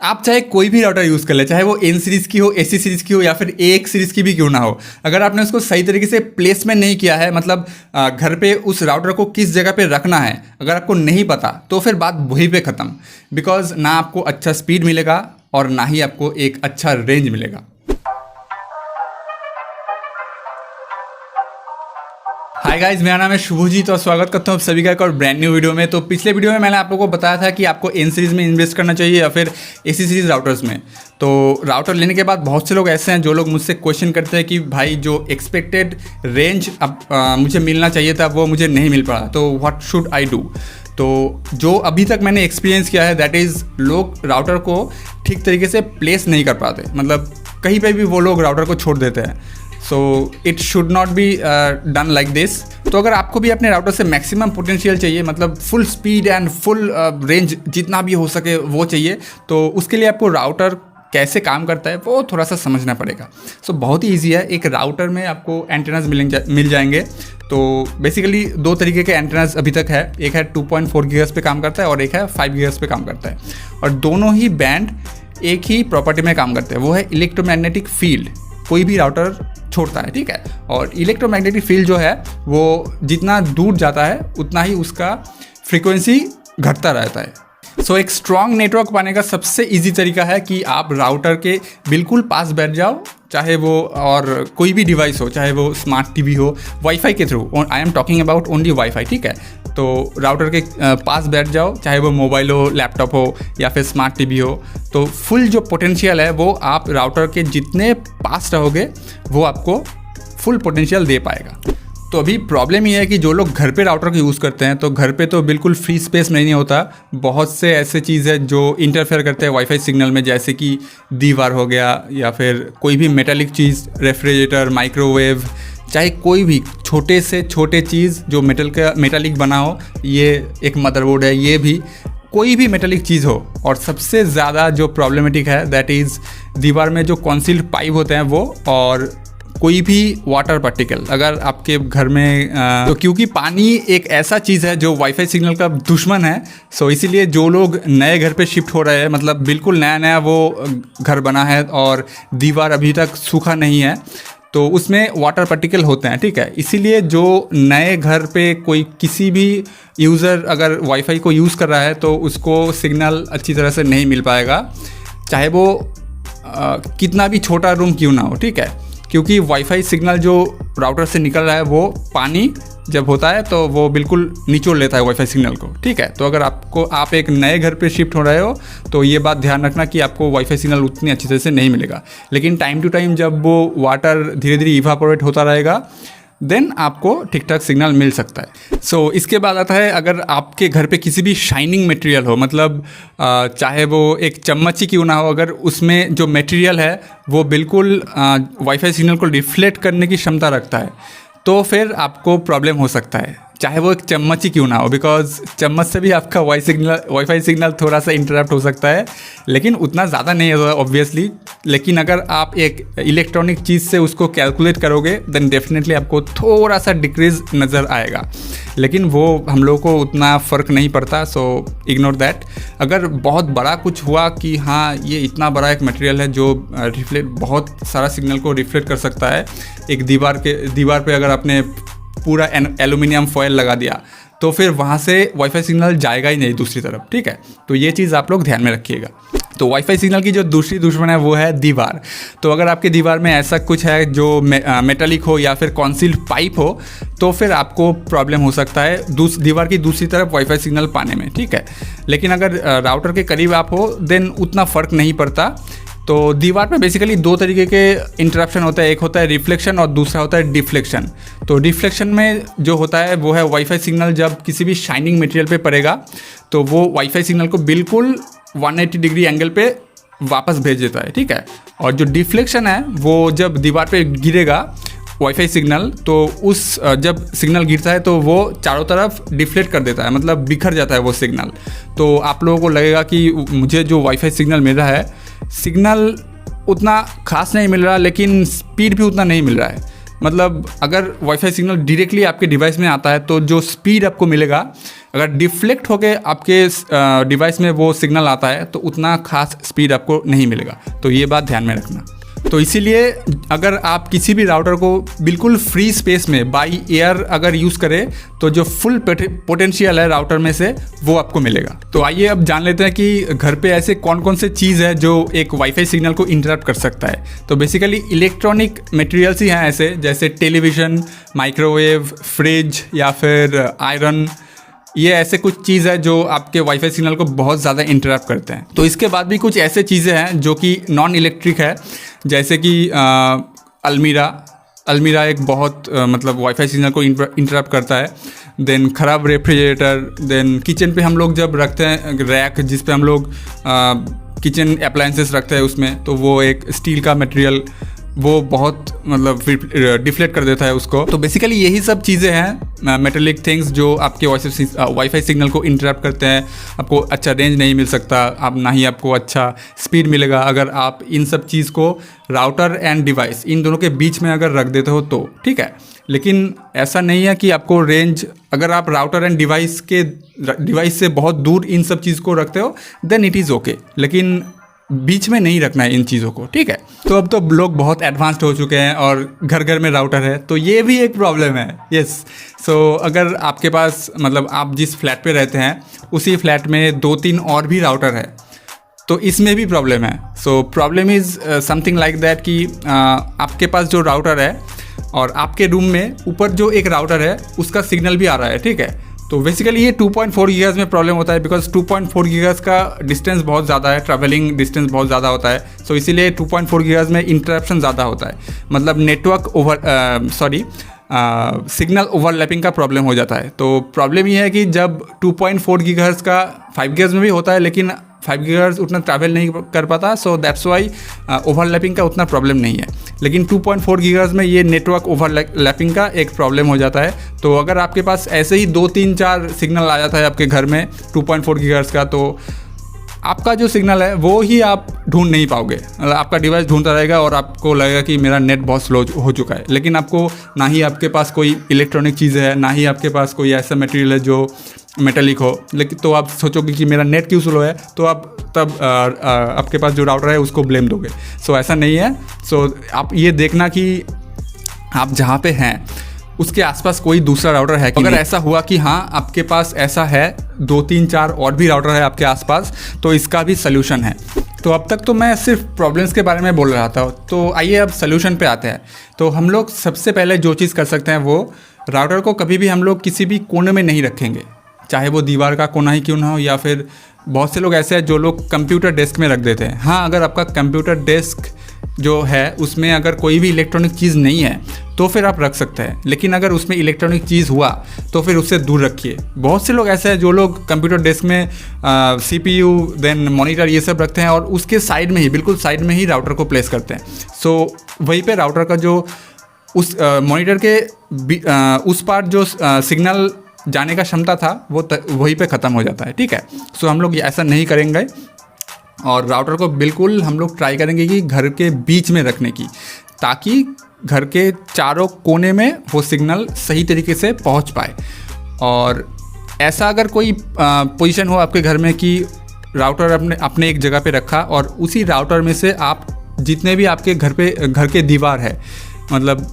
आप चाहे कोई भी राउटर यूज़ कर ले, चाहे वो एन सीरीज़ की हो, एसी सीरीज़ की हो या फिर AX सीरीज़ की भी क्यों ना हो, अगर आपने उसको सही तरीके से प्लेसमेंट नहीं किया है, मतलब घर पे उस राउटर को किस जगह पे रखना है अगर आपको नहीं पता, तो फिर बात वहीं पे ख़त्म। बिकॉज ना आपको अच्छा स्पीड मिलेगा और ना ही आपको एक अच्छा रेंज मिलेगा। हाय गाइस, मेरा नाम है शुभजीत और स्वागत करता हूँ आप सभी का एक और ब्रांड न्यू वीडियो में। तो पिछले वीडियो में मैंने आप लोगों को बताया था कि आपको एन सीरीज़ में इन्वेस्ट करना चाहिए या फिर एसी सीरीज़ राउटर्स में। तो राउटर लेने के बाद बहुत से लोग ऐसे हैं जो लोग मुझसे क्वेश्चन करते हैं कि भाई जो एक्सपेक्टेड रेंज अब मुझे मिलना चाहिए था वो मुझे नहीं मिल पड़ा, तो व्हाट शुड आई डू। तो जो अभी तक मैंने एक्सपीरियंस किया है दैट इज़ लोग राउटर को ठीक तरीके से प्लेस नहीं कर पाते, मतलब कहीं पर भी वो लोग राउटर को छोड़ देते हैं। So it should not be done like this. तो अगर आपको भी अपने राउटर से मैक्सिमम पोटेंशियल चाहिए, मतलब full speed and full range जितना भी हो सके वो चाहिए, तो उसके लिए आपको राउटर कैसे काम करता है वो थोड़ा सा समझना पड़ेगा। सो बहुत ही ईजी है। एक राउटर में आपको एंटेनास मिल जाएंगे। तो बेसिकली दो तरीके के एंटेनास अभी तक है, एक है 2.4 गीगाहर्ट्ज़ पे काम करता है और एक है 5 गीगाहर्ट्ज़ पे काम करता है, और दोनों ही बैंड एक ही प्रॉपर्टी में काम करते हैं, वो है इलेक्ट्रोमैग्नेटिक फील्ड। कोई भी राउटर छोड़ता है, ठीक है। और इलेक्ट्रोमैग्नेटिक फील्ड जो है वो जितना दूर जाता है उतना ही उसका फ्रीक्वेंसी घटता रहता है। सो एक स्ट्रॉन्ग नेटवर्क पाने का सबसे इजी तरीका है कि आप राउटर के बिल्कुल पास बैठ जाओ, चाहे वो और कोई भी डिवाइस हो, चाहे वो स्मार्ट टीवी हो, वाईफाई के through. I am talking about only wifi, ठीक है। तो राउटर के पास बैठ जाओ, चाहे वो मोबाइल हो, लैपटॉप हो या फिर स्मार्ट टीवी हो, तो फुल जो पोटेंशियल है वो आप राउटर के जितने पास रहोगे वो आपको फुल पोटेंशियल दे पाएगा। तो अभी प्रॉब्लम ये है कि जो लोग घर पे राउटर को यूज़ करते हैं, तो घर पे तो बिल्कुल फ्री स्पेस नहीं होता। बहुत से ऐसे चीज़ है जो इंटरफेयर करते हैं वाईफाई सिग्नल में, जैसे कि दीवार हो गया या फिर कोई भी मेटालिक चीज़, रेफ्रिजरेटर, माइक्रोवेव, चाहे कोई भी छोटे से छोटे चीज़ जो मेटालिक बना हो, ये एक मदरबोर्ड है, ये भी कोई भी मेटालिक चीज़ हो। और सबसे ज़्यादा जो प्रॉब्लमेटिक है दैट इज़ दीवार में जो कॉन्सील्ड पाइप होते हैं वो, और कोई भी वाटर पार्टिकल अगर आपके घर में तो क्योंकि पानी एक ऐसा चीज़ है जो वाईफाई सिग्नल का दुश्मन है। सो इसीलिए जो लोग नए घर पे शिफ्ट हो रहे हैं, मतलब बिल्कुल नया नया वो घर बना है और दीवार अभी तक सूखा नहीं है, तो उसमें वाटर पार्टिकल होते हैं, ठीक है। इसीलिए जो नए घर पे कोई किसी भी यूज़र अगर वाईफाई को यूज़ कर रहा है तो उसको सिग्नल अच्छी तरह से नहीं मिल पाएगा, चाहे वो कितना भी छोटा रूम क्यों ना हो, ठीक है। क्योंकि वाईफाई सिग्नल जो राउटर से निकल रहा है वो पानी जब होता है तो वो बिल्कुल निचोड़ लेता है वाईफाई सिग्नल को, ठीक है। तो अगर आप एक नए घर पे शिफ्ट हो रहे हो तो ये बात ध्यान रखना कि आपको वाईफाई सिग्नल उतनी अच्छी तरह से नहीं मिलेगा। लेकिन टाइम टू टाइम जब वो वाटर धीरे धीरे इवापोरेट होता रहेगा देन आपको ठीक ठाक सिग्नल मिल सकता है। सो इसके बाद आता है, अगर आपके घर पे किसी भी शाइनिंग मटेरियल हो, मतलब चाहे वो एक चम्मच ही क्यों ना हो, अगर उसमें जो मटेरियल है वो बिल्कुल वाईफाई सिग्नल को रिफ्लेक्ट करने की क्षमता रखता है, तो फिर आपको प्रॉब्लम हो सकता है, चाहे वो एक चम्मच ही क्यों ना हो। बिकॉज चम्मच से भी आपका वाईफाई सिग्नल थोड़ा सा इंटरप्ट हो सकता है, लेकिन उतना ज़्यादा नहीं होगा ऑब्वियसली। लेकिन अगर आप एक इलेक्ट्रॉनिक चीज़ से उसको कैलकुलेट करोगे देन डेफिनेटली आपको थोड़ा सा डिक्रीज नज़र आएगा, लेकिन वो हम लोगों को उतना फ़र्क नहीं पड़ता। So ignore that. अगर बहुत बड़ा कुछ हुआ कि हाँ ये इतना बड़ा एक मटेरियल है जो बहुत सारा सिग्नल को रिफ्लेक्ट कर सकता है, एक दीवार पे अगर आपने पूरा एल्यूमिनियम फॉयल लगा दिया तो फिर वहाँ से वाईफाई सिग्नल जाएगा ही नहीं दूसरी तरफ, ठीक है। तो ये चीज़ आप लोग ध्यान में रखिएगा। तो वाईफाई सिग्नल की जो दूसरी दुश्मन है वो है दीवार। तो अगर आपके दीवार में ऐसा कुछ है जो मेटालिक हो या फिर कॉन्सील्ड पाइप हो, तो फिर आपको प्रॉब्लम हो सकता है दीवार की दूसरी तरफ वाईफाई सिग्नल पाने में, ठीक है। लेकिन अगर राउटर के करीब आप हो देन उतना फ़र्क नहीं पड़ता। तो दीवार पे बेसिकली दो तरीके के इंटरप्शन होता है, एक होता है रिफ्लेक्शन और दूसरा होता है डिफ्लेक्शन। तो डिफ्लेक्शन में जो होता है वो है वाईफाई सिग्नल जब किसी भी शाइनिंग मटेरियल पे पड़ेगा तो वो वाईफाई सिग्नल को बिल्कुल 180 डिग्री एंगल पे वापस भेज देता है, ठीक है। और जो डिफ्लेक्शन है वो जब दीवार पे गिरेगा वाईफाई सिग्नल, तो उस जब सिग्नल गिरता है तो वो चारों तरफ डिफ्लेक्ट कर देता है, मतलब बिखर जाता है वो सिग्नल। तो आप लोगों को लगेगा कि मुझे जो वाईफाई सिग्नल मिल रहा है, सिग्नल उतना खास नहीं मिल रहा लेकिन स्पीड भी उतना नहीं मिल रहा है। मतलब अगर वाईफाई सिग्नल डायरेक्टली आपके डिवाइस में आता है तो जो स्पीड आपको मिलेगा अगर डिफ्लेक्ट होके आपके डिवाइस में वो सिग्नल आता है तो उतना खास स्पीड आपको नहीं मिलेगा। तो ये बात ध्यान में रखना। तो इसीलिए अगर आप किसी भी राउटर को बिल्कुल फ्री स्पेस में बाई एयर अगर यूज़ करें तो जो फुल पोटेंशियल है राउटर में से वो आपको मिलेगा। तो आइए अब जान लेते हैं कि घर पे ऐसे कौन कौन से चीज़ है जो एक वाईफाई सिग्नल को इंटरप्ट कर सकता है। तो बेसिकली इलेक्ट्रॉनिक मटेरियल्स ही हैं ऐसे, जैसे टेलीविज़न, माइक्रोवेव, फ्रिज या फिर आयरन। ये ऐसे कुछ चीज़ है जो आपके वाईफाई सिग्नल को बहुत ज़्यादा इंटरप्ट करते हैं। तो इसके बाद भी कुछ ऐसे चीज़ें हैं जो कि नॉन इलेक्ट्रिक है, जैसे कि अलमीरा एक बहुत मतलब वाईफाई सिग्नल को इंटरप्ट करता है। देन ख़राब रेफ्रिजरेटर। देन किचन पे हम लोग जब रखते हैं रैक जिस पे हम लोग किचन अप्लायंसेस रखते हैं उसमें, तो वो एक स्टील का मटेरियल वो बहुत मतलब डिफ्लेक्ट कर देता है उसको। तो बेसिकली यही सब चीज़ें हैं मेटेलिक थिंग्स जो आपके वाईफाई सिग्नल को इंटरप्ट करते हैं। आपको अच्छा रेंज नहीं मिल सकता, अब ना ही आपको अच्छा स्पीड मिलेगा अगर आप इन सब चीज़ को राउटर एंड डिवाइस इन दोनों के बीच में अगर रख देते हो तो ठीक है। लेकिन ऐसा नहीं है कि आपको रेंज, अगर आप राउटर एंड डिवाइस से बहुत दूर इन सब चीज़ को रखते हो देन इट इज़ ओके, लेकिन बीच में नहीं रखना है इन चीज़ों को, ठीक है। तो अब तो लोग बहुत एडवांस्ड हो चुके हैं और घर घर में राउटर है, तो ये भी एक प्रॉब्लम है। यस, सो अगर आपके पास मतलब आप जिस फ्लैट पे रहते हैं उसी फ्लैट में 2-3 और भी राउटर है तो इसमें भी प्रॉब्लम है। So problem is something like that कि आपके पास जो राउटर है और आपके रूम में ऊपर जो एक राउटर है उसका सिग्नल भी आ रहा है, ठीक है। तो बेसिकली ये 2.4 गीगाहर्ट्ज़ में प्रॉब्लम होता है, बिकॉज 2.4 गीगाहर्ट्ज़ का डिस्टेंस बहुत ज़्यादा है, ट्रैवलिंग डिस्टेंस बहुत ज़्यादा होता है। सो इसीलिए 2.4 गीगाहर्ट्ज़ में इंटरप्शन ज़्यादा होता है, मतलब नेटवर्क सिग्नल ओवरलैपिंग का प्रॉब्लम हो जाता है। तो प्रॉब्लम ये है कि जब 2.4 गीगाहर्ट्ज़ का 5 गीगाहर्ट्ज़ में भी होता है, लेकिन 5 गीगाहर्ट्ज़ उतना ट्रैवल नहीं कर पाता, सो दैट्स वाई ओवरलैपिंग का उतना प्रॉब्लम नहीं है। लेकिन 2.4 गीगाहर्ट्ज़ में ये नेटवर्क ओवरलैपिंग का एक प्रॉब्लम हो जाता है। तो अगर आपके पास ऐसे ही 2-3-4 सिग्नल आ जाता है आपके घर में 2.4 गीगाहर्ट्ज़ का, तो आपका जो सिग्नल है वो ही आप ढूंढ नहीं पाओगे। मतलब आपका डिवाइस ढूंढता रहेगा और आपको लगेगा कि मेरा नेट बहुत स्लो हो चुका है, लेकिन आपको ना ही आपके पास कोई इलेक्ट्रॉनिक चीज़ है, ना ही आपके पास कोई ऐसा मटेरियल है जो मेटेलिक हो। लेकिन तो आप सोचोगे कि मेरा नेट क्यों स्लो है, तो आप तब आपके पास जो राउटर है उसको ब्लेम दोगे। सो ऐसा नहीं है। सो आप ये देखना कि आप जहाँ पे हैं उसके आसपास कोई दूसरा राउटर है कि अगर ऐसा हुआ कि हाँ आपके पास ऐसा है 2-3-4 और भी राउटर है आपके आसपास, तो इसका भी सल्यूशन है। तो अब तक तो मैं सिर्फ प्रॉब्लम्स के बारे में बोल रहा था, तो आइए अब सल्यूशन पे आते हैं। तो हम लोग सबसे पहले जो चीज़ कर सकते हैं वो राउटर को कभी भी हम लोग किसी भी कोने में नहीं रखेंगे, चाहे वो दीवार का कोना ही क्यों ना हो, या फिर बहुत से लोग ऐसे हैं जो लोग कंप्यूटर डेस्क में रख देते हैं। हाँ, अगर आपका कंप्यूटर डेस्क जो है उसमें अगर कोई भी इलेक्ट्रॉनिक चीज़ नहीं है तो फिर आप रख सकते हैं, लेकिन अगर उसमें इलेक्ट्रॉनिक चीज़ हुआ तो फिर उससे दूर रखिए। बहुत से लोग ऐसे हैं जो लोग कंप्यूटर डेस्क में CPU देन मॉनिटर ये सब रखते हैं और उसके साइड में ही, बिल्कुल साइड में ही राउटर को प्लेस करते हैं। सो वहीं पे राउटर का जो उस मॉनिटर के उस पार जो सिग्नल जाने का क्षमता था वो वहीं पे ख़त्म हो जाता है, ठीक है। सो हम लोग ऐसा नहीं करेंगे और राउटर को बिल्कुल हम लोग ट्राई करेंगे कि घर के बीच में रखने की, ताकि घर के चारों कोने में वो सिग्नल सही तरीके से पहुंच पाए। और ऐसा अगर कोई पोजीशन हो आपके घर में कि राउटर अपने एक जगह पे रखा और उसी राउटर में से आप जितने भी आपके घर के दीवार है, मतलब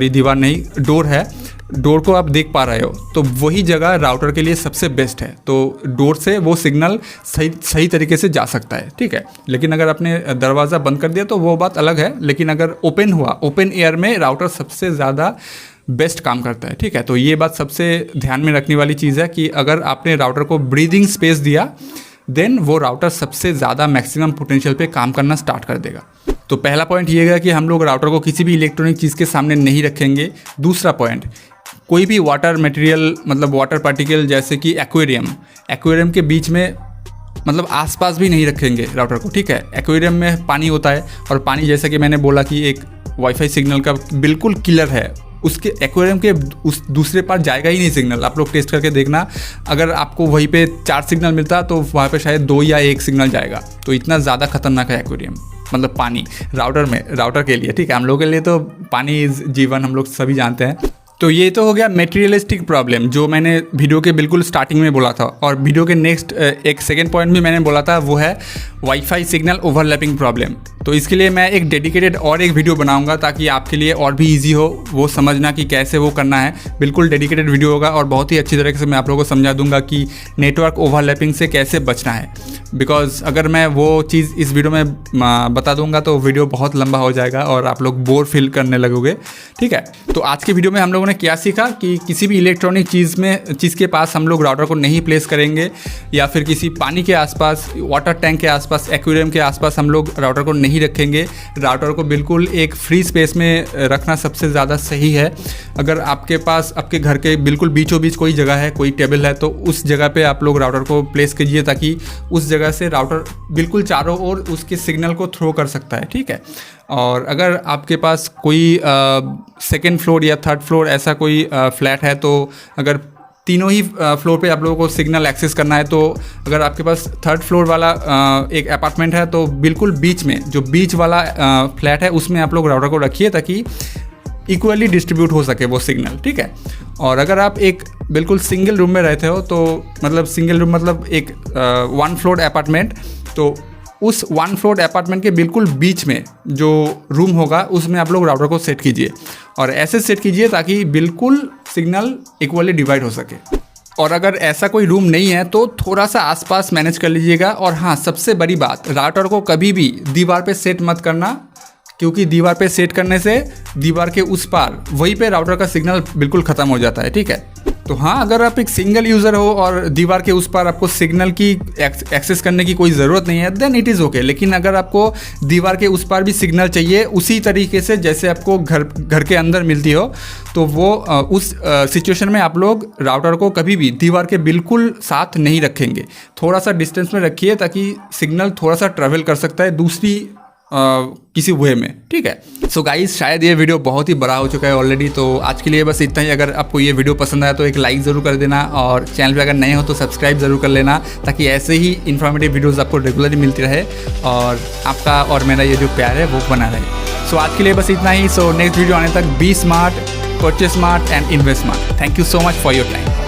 दीवार नहीं, डोर है, डोर को आप देख पा रहे हो, तो वही जगह राउटर के लिए सबसे बेस्ट है। तो डोर से वो सिग्नल सही तरीके से जा सकता है, ठीक है। लेकिन अगर आपने दरवाज़ा बंद कर दिया तो वो बात अलग है, लेकिन अगर ओपन हुआ, ओपन एयर में राउटर सबसे ज़्यादा बेस्ट काम करता है, ठीक है। तो ये बात सबसे ध्यान में रखने वाली चीज़ है कि अगर आपने राउटर को ब्रीदिंग स्पेस दिया देन वो राउटर सबसे ज़्यादा मैक्सिमम पोटेंशियल पे काम करना स्टार्ट कर देगा। तो पहला पॉइंट ये है कि हम लोग राउटर को किसी भी इलेक्ट्रॉनिक चीज़ के सामने नहीं रखेंगे। दूसरा पॉइंट, कोई भी वाटर मटेरियल, मतलब वाटर पार्टिकल जैसे कि एक्वेरियम के बीच में, मतलब आसपास भी नहीं रखेंगे राउटर को, ठीक है। एक्वेरियम में पानी होता है और पानी, जैसा कि मैंने बोला कि एक वाईफाई सिग्नल का बिल्कुल किलर है, उसके एक्वेरियम के उस दूसरे पार जाएगा ही नहीं सिग्नल। आप लोग टेस्ट करके देखना, अगर आपको वहीं पे 4 सिग्नल मिलता तो वहाँ पे शायद 2 या 1 सिग्नल जाएगा। तो इतना ज़्यादा खतरनाक है एक्वेरियम, मतलब पानी राउटर के लिए, ठीक है। हम लोग के लिए तो पानी इज़ जीवन, हम लोग सभी जानते हैं। तो ये तो हो गया मटेरियलिस्टिक प्रॉब्लम जो मैंने वीडियो के बिल्कुल स्टार्टिंग में बोला था, और वीडियो के नेक्स्ट एक सेकेंड पॉइंट भी मैंने बोला था, वो है वाईफाई सिग्नल ओवरलैपिंग प्रॉब्लम। तो इसके लिए मैं एक डेडिकेटेड और एक वीडियो बनाऊंगा ताकि आपके लिए और भी इजी हो वो समझना कि कैसे वो करना है। बिल्कुल डेडिकेटेड वीडियो होगा और बहुत ही अच्छी तरीके से मैं आप लोगों को समझा दूंगा कि नेटवर्क ओवरलैपिंग से कैसे बचना है। बिकॉज अगर मैं वो चीज़ इस वीडियो में बता दूंगा तो वीडियो बहुत लंबा हो जाएगा और आप लोग बोर फील करने लगोगे, ठीक है। तो आज की वीडियो में हम लोगों ने क्या सीखा कि किसी भी इलेक्ट्रॉनिक चीज़ के पास हम लोग राउटर को नहीं प्लेस करेंगे, या फिर किसी पानी के आसपास, वाटर टैंक के आसपास, एक्वेरियम के आसपास हम लोग राउटर को नहीं रखेंगे। राउटर को बिल्कुल एक फ्री स्पेस में रखना सबसे ज़्यादा सही है। अगर आपके पास आपके घर के बिल्कुल बीचों बीच कोई जगह है, कोई टेबल है, तो उस जगह पे आप लोग राउटर को प्लेस कीजिए ताकि उस जगह से राउटर बिल्कुल चारों ओर उसके सिग्नल को थ्रो कर सकता है, ठीक है। और अगर आपके पास कोई सेकेंड फ्लोर या थर्ड फ्लोर ऐसा कोई फ्लैट है, तो अगर तीनों ही फ्लोर पे आप लोगों को सिग्नल एक्सेस करना है, तो अगर आपके पास थर्ड फ्लोर वाला एक अपार्टमेंट है तो बिल्कुल बीच में जो बीच वाला फ्लैट है उसमें आप लोग राउटर को रखिए ताकि इक्वली डिस्ट्रीब्यूट हो सके वो सिग्नल, ठीक है। और अगर आप एक बिल्कुल सिंगल रूम में रहते हो, तो मतलब सिंगल रूम मतलब एक 1 फ्लोर अपार्टमेंट, तो उस 1 फ्लोर अपार्टमेंट के बिल्कुल बीच में जो रूम होगा उसमें आप लोग राउटर को सेट कीजिए, और ऐसे सेट कीजिए ताकि बिल्कुल सिग्नल इक्वली डिवाइड हो सके। और अगर ऐसा कोई रूम नहीं है तो थोड़ा सा आसपास मैनेज कर लीजिएगा। और हाँ, सबसे बड़ी बात, राउटर को कभी भी दीवार पे सेट मत करना, क्योंकि दीवार पे सेट करने से दीवार के उस पार वहीं पे राउटर का सिग्नल बिल्कुल ख़त्म हो जाता है, ठीक है। तो हाँ, अगर आप एक सिंगल यूज़र हो और दीवार के उस पार आपको सिग्नल की एक्सेस करने की कोई ज़रूरत नहीं है, देन इट इज़ ओके। लेकिन अगर आपको दीवार के उस पार भी सिग्नल चाहिए उसी तरीके से जैसे आपको घर के अंदर मिलती हो, तो वो उस सिचुएशन में आप लोग राउटर को कभी भी दीवार के बिल्कुल साथ नहीं रखेंगे। थोड़ा सा डिस्टेंस में रखिए ताकि सिग्नल थोड़ा सा ट्रैवल कर सकता है दूसरी किसी वे में, ठीक है। सो गाइस, शायद ये वीडियो बहुत ही बड़ा हो चुका है ऑलरेडी, तो आज के लिए बस इतना ही। अगर आपको ये वीडियो पसंद आया तो एक लाइक ज़रूर कर देना, और चैनल पे अगर नए हो तो सब्सक्राइब ज़रूर कर लेना ताकि ऐसे ही इन्फॉर्मेटिव वीडियोस आपको रेगुलरली मिलती रहे और आपका और मेरा ये जो प्यार है वो बना रहे। सो आज के लिए बस इतना ही। सो नेक्स्ट वीडियो आने तक be smart, purchase smart and invest smart. Thank you so much for your time.